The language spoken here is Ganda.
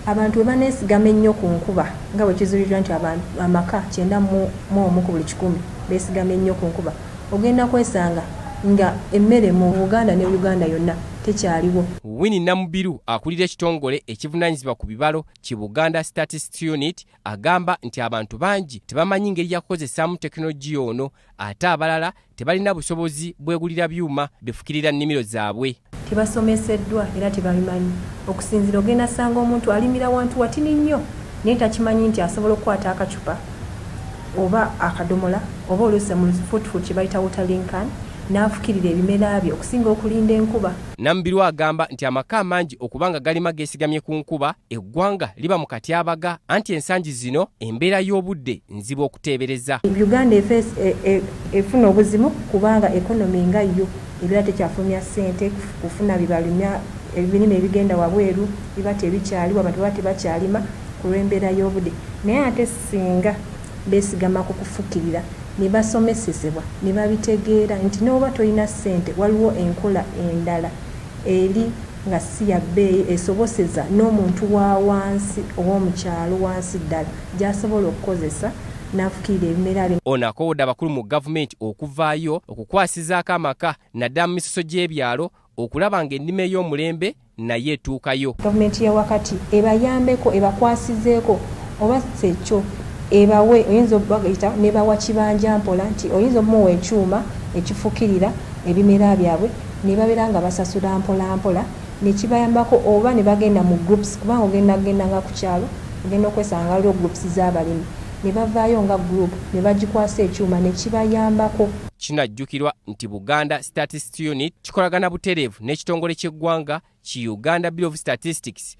abantu banesigama ennyo ku nkuba nga bwe kizuuliddwa nti amaka 91 ku buli 100 beesigama ennyo ku nkuba, ogenda kwesanga nga emmere mu Buganda ne Uganda yonna tekyaliwo. Winnie Namubiru akulira ekitongole ekivunaanyizibwa ku bibalo ki Buganda Statistics Unit agamba nti abantu bangi tebamanyi ngeri ya kukozesaamu tekinologiya ono, ate abalala tebalina busobozi bwegulira byuma bifukirira nnimiro zaabwe. Tebasomeseddwa era tebabimanyi. Okusinziira ogenda sanga omuntu alimira wantu watini nnyo naye takimanyi nti asobola okukwata akacupa oba akadomola oba oluusi mu fuutfuuti kye bayita watering can n'afukirira ebimera bye okusinga okulinda enkuba. Namubiru agamba nti amaka amangi okubanga galima geesigamye ku nkuba, eggwanga liba mu katyabaga, anti ensangi zino embeera y'obudde nzibu okuteebereza. Uganda efuna obuzimu kubanga ekonomi nga yo ebira tekyafulumya ssente kufuna bibalumya ebirime ebigenda wabweru biba tebikyaliwo, abantu baba tebakyalima ku lw'embeera y'obudde. Naye ate singa beesigama ku kufukirira ne basomesesebwa ne babitegeera nti n'oba tolina ssente waliwo enkola endala eri nga si ya bbeeyi esoboseza n'omuntu wa wansi ow'omukyalo wansi ddala gy'asobola okukozesa n'afukirira ebimera bye. Ono akowodde abakulu mu gavumenti okuvaayo okukwasizaako amaka naddala mu misoso gy'ebyalo okulaba ng'ennima ey'omulembe naye etuukayo. Gavumenti ya wakati ebayambeko, ebakwasizeeko oba sekyo ebawe oyinza okubagayita ne bawa kibanja mpola nti oyinza okumuwa ekyuma ekifukirira ebimera byabwe ne babeera nga basasula mpola mpola ne kibayambako, oba ne bagenda mu groups kubanga ogenda nga ku kyalo ogenda okwesanga waliwo groups z'abalimi ne bavaayo nga group ne bagikwasa ekyuma ne kibayambako. Kinajjukirwa nti Buganda Statistics Unit kikolagana butereevu n'ekitongole ky'eggwanga ki Uganda Bureau of Statistics